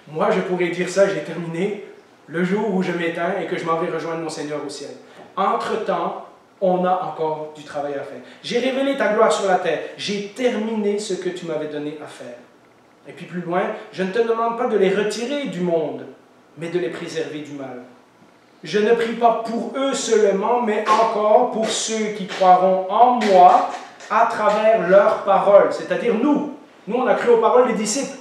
Moi, je pourrais dire ça, j'ai terminé le jour où je m'éteins et que je m'en vais rejoindre mon Seigneur au ciel. Entre-temps, on a encore du travail à faire. J'ai révélé ta gloire sur la terre. J'ai terminé ce que tu m'avais donné à faire. Et puis plus loin, je ne te demande pas de les retirer du monde, mais de les préserver du mal. Je ne prie pas pour eux seulement, mais encore pour ceux qui croiront en moi à travers leurs paroles, c'est-à-dire nous. Nous, on a cru aux paroles des disciples.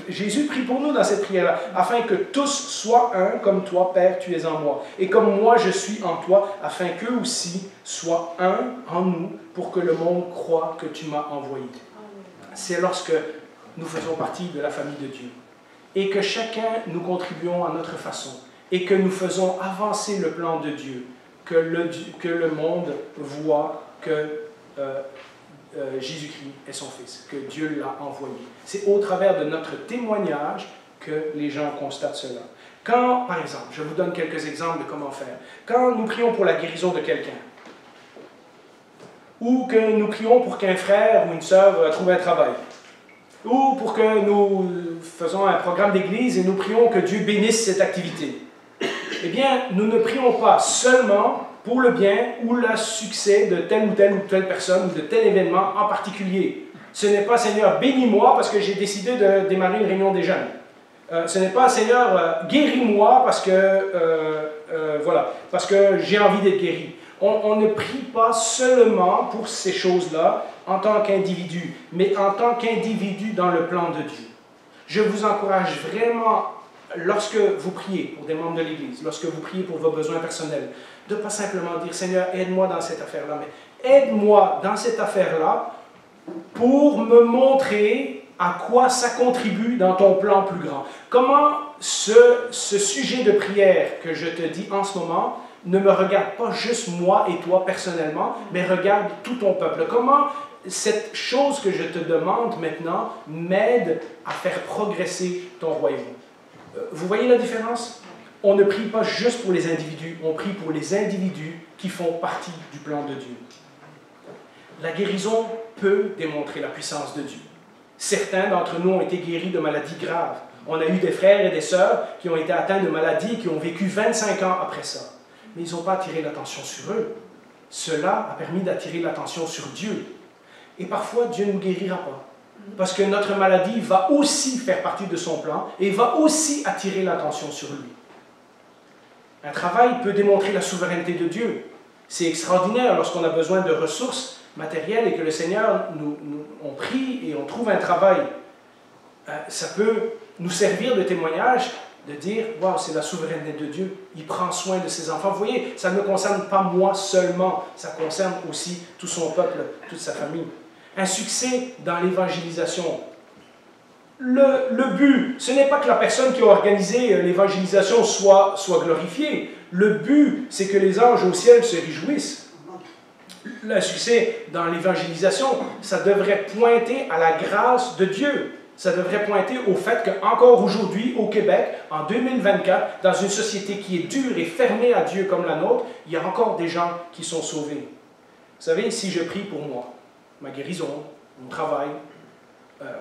Jésus prie pour nous dans cette prière-là, afin que tous soient un, comme toi, Père, tu es en moi, et comme moi je suis en toi, afin qu'eux aussi soient un en nous, pour que le monde croie que tu m'as envoyé. C'est lorsque nous faisons partie de la famille de Dieu, et que chacun nous contribuons à notre façon, et que nous faisons avancer le plan de Dieu, que le monde voit que Jésus-Christ est son Fils, que Dieu l'a envoyé. C'est au travers de notre témoignage que les gens constatent cela. Quand, par exemple, je vous donne quelques exemples de comment faire. Quand nous prions pour la guérison de quelqu'un, ou que nous prions pour qu'un frère ou une sœur trouve un travail, ou pour que nous faisons un programme d'église et nous prions que Dieu bénisse cette activité. Eh bien, nous ne prions pas seulement pour le bien ou le succès de telle ou telle personne ou de tel événement en particulier. Ce n'est pas « Seigneur, bénis-moi parce que j'ai décidé de démarrer une réunion des jeunes ». Ce n'est pas « Seigneur, guéris-moi parce que, voilà, parce que j'ai envie d'être guéri ». On ne prie pas seulement pour ces choses-là en tant qu'individu, mais en tant qu'individu dans le plan de Dieu. Je vous encourage vraiment, lorsque vous priez pour des membres de l'Église, lorsque vous priez pour vos besoins personnels, de ne pas simplement dire « Seigneur, aide-moi dans cette affaire-là », mais aide-moi dans cette affaire-là pour me montrer à quoi ça contribue dans ton plan plus grand. Comment ce sujet de prière que je te dis en ce moment ne me regarde pas juste moi et toi personnellement, mais regarde tout ton peuple. Comment cette chose que je te demande maintenant m'aide à faire progresser ton royaume. Vous voyez la différence? On ne prie pas juste pour les individus, on prie pour les individus qui font partie du plan de Dieu. La guérison peut démontrer la puissance de Dieu. Certains d'entre nous ont été guéris de maladies graves. On a eu des frères et des sœurs qui ont été atteints de maladies et qui ont vécu 25 ans après ça. Mais ils n'ont pas attiré l'attention sur eux. Cela a permis d'attirer l'attention sur Dieu. Et parfois, Dieu ne nous guérira pas. Parce que notre maladie va aussi faire partie de son plan et va aussi attirer l'attention sur lui. Un travail peut démontrer la souveraineté de Dieu. C'est extraordinaire lorsqu'on a besoin de ressources matérielles et que le Seigneur, on prie et on trouve un travail. Ça peut nous servir de témoignage, de dire « Wow, c'est la souveraineté de Dieu, il prend soin de ses enfants. » Vous voyez, ça ne concerne pas moi seulement, ça concerne aussi tout son peuple, toute sa famille. Un succès dans l'évangélisation. Le but, ce n'est pas que la personne qui a organisé l'évangélisation soit glorifiée. Le but, c'est que les anges au ciel se réjouissent. Le succès dans l'évangélisation, ça devrait pointer à la grâce de Dieu. Ça devrait pointer au fait qu'encore aujourd'hui, au Québec, en 2024, dans une société qui est dure et fermée à Dieu comme la nôtre, il y a encore des gens qui sont sauvés. Vous savez, si je prie pour moi, ma guérison, mon travail,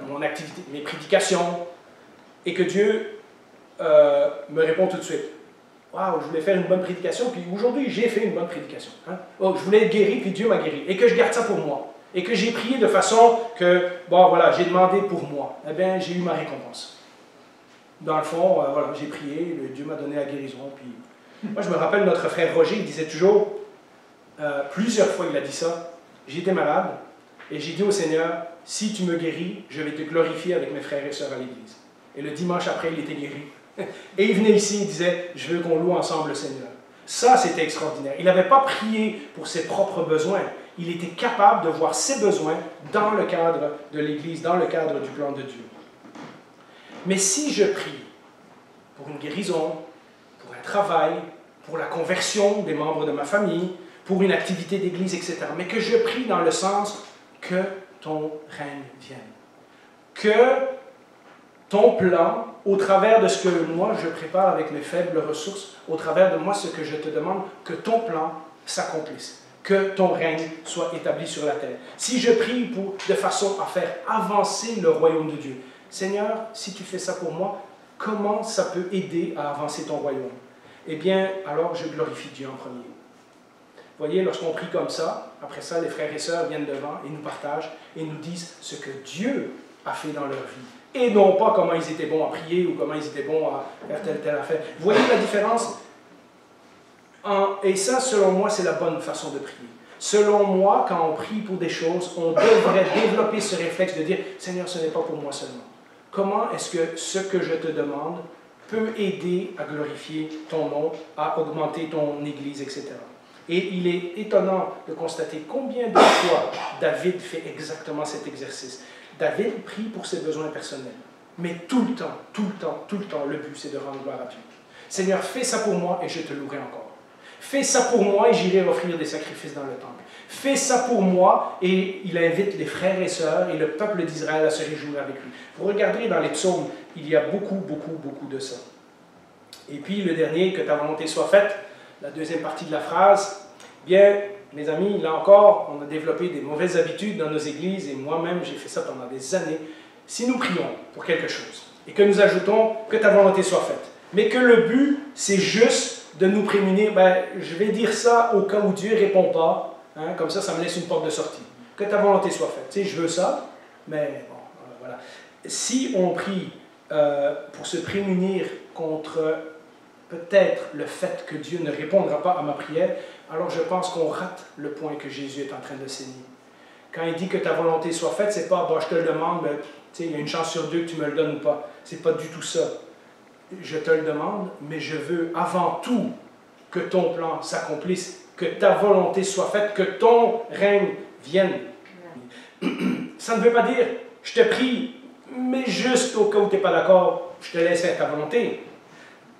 mon activité, mes prédications, et que Dieu me répond tout de suite. « Waouh, je voulais faire une bonne prédication, puis aujourd'hui, j'ai fait une bonne prédication. Hein? Oh, je voulais être guéri, puis Dieu m'a guéri. » Et que je garde ça pour moi. Et que j'ai prié de façon que, bon, voilà, j'ai demandé pour moi. Eh bien, j'ai eu ma récompense. Dans le fond, voilà, j'ai prié, Dieu m'a donné la guérison. Puis... Moi, je me rappelle, notre frère Roger, il disait toujours, plusieurs fois il a dit ça, j'étais malade, et j'ai dit au Seigneur, si tu me guéris, je vais te glorifier avec mes frères et sœurs à l'église. Et le dimanche après, il était guéri. Et il venait ici, il disait, je veux qu'on loue ensemble le Seigneur. Ça, c'était extraordinaire. Il n'avait pas prié pour ses propres besoins. Il était capable de voir ses besoins dans le cadre de l'Église, dans le cadre du plan de Dieu. Mais si je prie pour une guérison, pour un travail, pour la conversion des membres de ma famille, pour une activité d'Église, etc., mais que je prie dans le sens que ton règne vienne, que ton plan, au travers de ce que moi je prépare avec mes faibles ressources, au travers de moi ce que je te demande, que ton plan s'accomplisse, que ton règne soit établi sur la terre. Si je prie de façon à faire avancer le royaume de Dieu, Seigneur, si tu fais ça pour moi, comment ça peut aider à avancer ton royaume? Eh bien, alors je glorifie Dieu en premier. Vous voyez, lorsqu'on prie comme ça, après ça, les frères et sœurs viennent devant et nous partagent et nous disent ce que Dieu a fait dans leur vie. Et non pas comment ils étaient bons à prier ou comment ils étaient bons à faire telle affaire. Vous voyez la différence? Et ça, selon moi, c'est la bonne façon de prier. Selon moi, quand on prie pour des choses, on devrait développer ce réflexe de dire « Seigneur, ce n'est pas pour moi seulement. Comment est-ce que ce que je te demande peut aider à glorifier ton nom, à augmenter ton Église, etc. » Et il est étonnant de constater combien de fois David fait exactement cet exercice. David prie pour ses besoins personnels. Mais tout le temps, le but, c'est de rendre gloire à Dieu. Seigneur, fais ça pour moi et je te louerai encore. Fais ça pour moi et j'irai offrir des sacrifices dans le temple. Fais ça pour moi et il invite les frères et sœurs et le peuple d'Israël à se réjouir avec lui. Vous regarderez dans les psaumes, il y a beaucoup de ça. Et puis le dernier, que ta volonté soit faite, la deuxième partie de la phrase, bien, mes amis, là encore, on a développé des mauvaises habitudes dans nos églises et moi-même, j'ai fait ça pendant des années. Si nous prions pour quelque chose et que nous ajoutons que ta volonté soit faite, mais que le but, c'est juste de nous prémunir, ben, je vais dire ça au cas où Dieu ne répond pas, hein, comme ça me laisse une porte de sortie. Que ta volonté soit faite. Tu sais, je veux ça, mais bon, voilà. Si on prie pour se prémunir contre peut-être le fait que Dieu ne répondra pas à ma prière, alors je pense qu'on rate le point que Jésus est en train de saisir. Quand il dit que ta volonté soit faite, c'est pas bon, je te le demande, mais il y a une chance sur deux que tu me le donnes ou pas. C'est pas du tout ça. Je te le demande, mais je veux avant tout que ton plan s'accomplisse, que ta volonté soit faite, que ton règne vienne. Ça ne veut pas dire, je te prie, mais juste au cas où tu n'es pas d'accord, je te laisse faire ta volonté.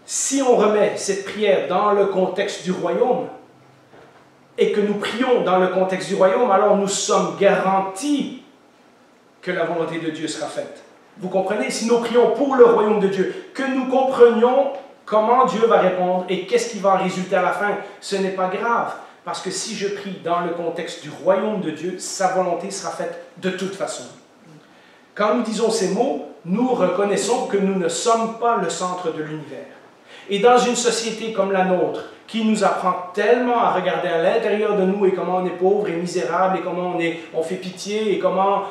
Si on remet cette prière dans le contexte du royaume, et que nous prions dans le contexte du royaume, alors nous sommes garantis que la volonté de Dieu sera faite. Vous comprenez? Si nous prions pour le royaume de Dieu, que nous comprenions comment Dieu va répondre et qu'est-ce qui va en résulter à la fin, ce n'est pas grave. Parce que si je prie dans le contexte du royaume de Dieu, sa volonté sera faite de toute façon. Quand nous disons ces mots, nous reconnaissons que nous ne sommes pas le centre de l'univers. Et dans une société comme la nôtre, qui nous apprend tellement à regarder à l'intérieur de nous et comment on est pauvre et misérable et comment on fait pitié et comment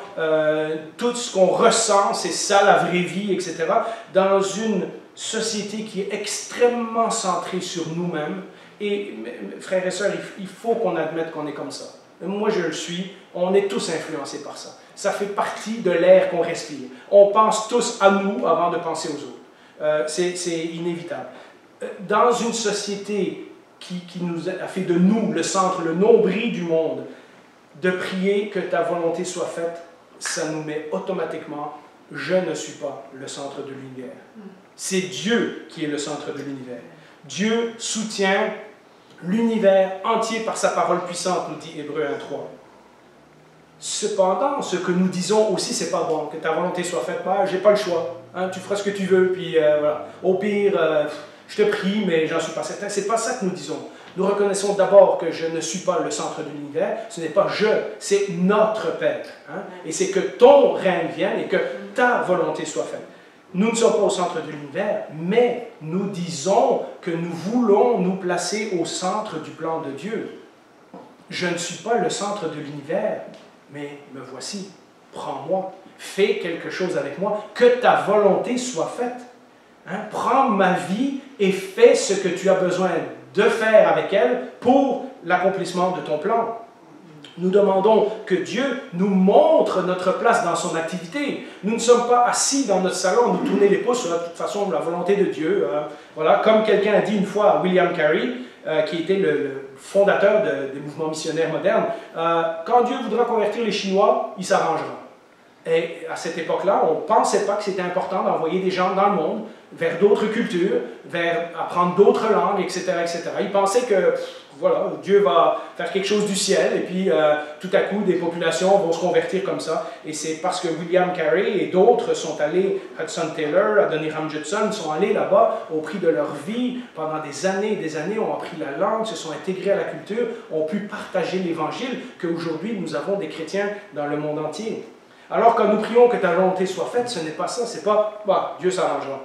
tout ce qu'on ressent, c'est ça la vraie vie, etc. Dans une société qui est extrêmement centrée sur nous-mêmes. Et frères et sœurs, il faut qu'on admette qu'on est comme ça. Moi, je le suis. On est tous influencés par ça. Ça fait partie de l'air qu'on respire. On pense tous à nous avant de penser aux autres. C'est inévitable. Dans une société qui nous a fait de nous le centre, le nombril du monde, de prier que ta volonté soit faite, ça nous met automatiquement, je ne suis pas le centre de l'univers. C'est Dieu qui est le centre de l'univers. Dieu soutient l'univers entier par sa parole puissante, nous dit Hébreux 1.3. Cependant, ce que nous disons aussi, c'est pas bon, que ta volonté soit faite, j'ai pas le choix, hein, tu feras ce que tu veux, puis voilà. Au pire, je te prie, mais j'en suis pas certain. C'est pas ça que nous disons. Nous reconnaissons d'abord que je ne suis pas le centre de l'univers, ce n'est pas je, c'est notre Père. Hein, et c'est que ton règne vienne et que ta volonté soit faite. Nous ne sommes pas au centre de l'univers, mais nous disons que nous voulons nous placer au centre du plan de Dieu. Je ne suis pas le centre de l'univers, mais me voici, prends-moi, fais quelque chose avec moi, que ta volonté soit faite. Hein? Prends ma vie et fais ce que tu as besoin de faire avec elle pour l'accomplissement de ton plan. Nous demandons que Dieu nous montre notre place dans son activité. Nous ne sommes pas assis dans notre salon, nous tourner les pouces sur de toute façon la volonté de Dieu. Voilà, comme quelqu'un a dit une fois à William Carey, qui était le fondateur des mouvements missionnaires modernes, quand Dieu voudra convertir les Chinois, il s'arrangera. Et à cette époque-là, on ne pensait pas que c'était important d'envoyer des gens dans le monde, vers d'autres cultures, vers apprendre d'autres langues, etc., etc. Ils pensaient que voilà, Dieu va faire quelque chose du ciel, et puis tout à coup, des populations vont se convertir comme ça. Et c'est parce que William Carey et d'autres sont allés, Hudson Taylor, Adoniram Judson, sont allés là-bas au prix de leur vie, pendant des années, ont appris la langue, se sont intégrés à la culture, ont pu partager l'Évangile, qu'aujourd'hui nous avons des chrétiens dans le monde entier. Alors quand nous prions que ta volonté soit faite, ce n'est pas ça, c'est pas bah, Dieu s'arrangera.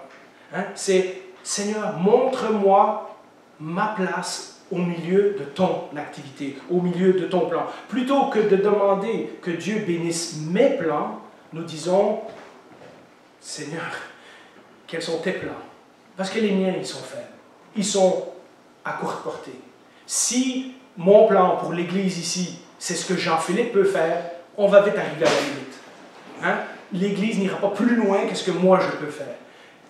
Hein? C'est Seigneur, montre-moi ma place au milieu de ton activité, au milieu de ton plan. Plutôt que de demander que Dieu bénisse mes plans, nous disons, Seigneur, quels sont tes plans? Parce que les miens, ils sont faibles. Ils sont à courte portée. Si mon plan pour l'Église ici, c'est ce que Jean-Philippe peut faire, on va vite arriver à la limite. Hein? L'Église n'ira pas plus loin que ce que moi je peux faire.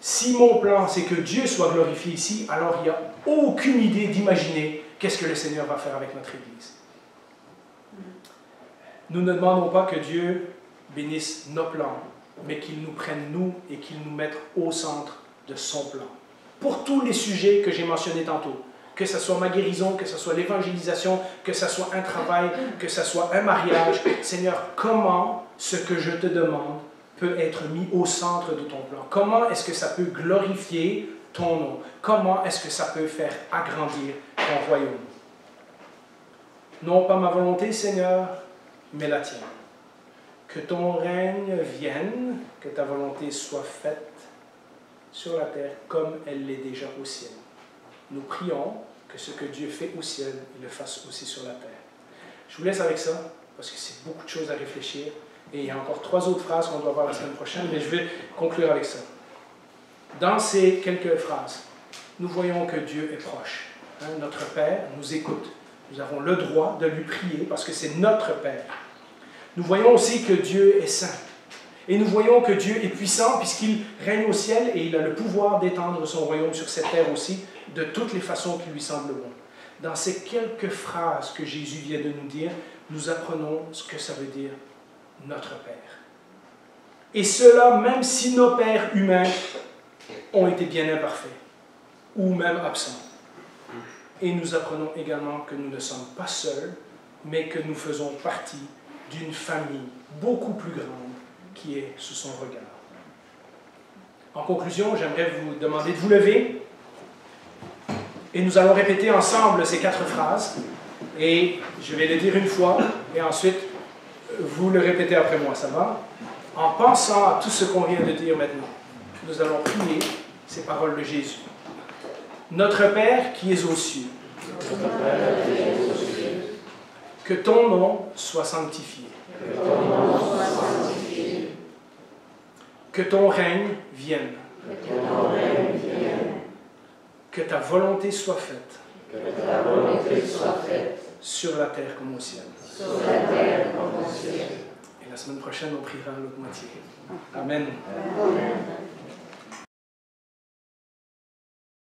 Si mon plan, c'est que Dieu soit glorifié ici, alors il n'y a aucune idée d'imaginer qu'est-ce que le Seigneur va faire avec notre Église. Nous ne demandons pas que Dieu bénisse nos plans, mais qu'il nous prenne nous et qu'il nous mette au centre de son plan. Pour tous les sujets que j'ai mentionnés tantôt, que ce soit ma guérison, que ce soit l'évangélisation, que ce soit un travail, que ce soit un mariage, Seigneur, comment ce que je te demande peut être mis au centre de ton plan? Comment est-ce que ça peut glorifier ton nom? Comment est-ce que ça peut faire agrandir ton royaume? Non pas ma volonté, Seigneur, mais la tienne. Que ton règne vienne, que ta volonté soit faite sur la terre comme elle l'est déjà au ciel. Nous prions que ce que Dieu fait au ciel, il le fasse aussi sur la terre. Je vous laisse avec ça, parce que c'est beaucoup de choses à réfléchir. Et il y a encore 3 autres phrases qu'on doit voir la semaine prochaine, mais je vais conclure avec ça. Dans ces quelques phrases, nous voyons que Dieu est proche. Notre Père nous écoute. Nous avons le droit de lui prier parce que c'est notre Père. Nous voyons aussi que Dieu est saint. Et nous voyons que Dieu est puissant puisqu'il règne au ciel et il a le pouvoir d'étendre son royaume sur cette terre aussi, de toutes les façons qui lui semblent bon. Dans ces quelques phrases que Jésus vient de nous dire, nous apprenons ce que ça veut dire notre Père. Et cela, même si nos pères humains ont été bien imparfaits ou même absents. Et nous apprenons également que nous ne sommes pas seuls, mais que nous faisons partie d'une famille beaucoup plus grande qui est sous son regard. En conclusion, j'aimerais vous demander de vous lever et nous allons répéter ensemble ces 4 phrases et je vais les dire une fois et ensuite vous le répétez après moi, ça va? En pensant à tout ce qu'on vient de dire maintenant, nous allons prier ces paroles de Jésus. Notre Père qui es aux cieux, que ton nom soit sanctifié. Que ton règne vienne. Que ta volonté soit faite. Sur la terre comme au ciel. Et la semaine prochaine, on priera l'autre moitié. Amen.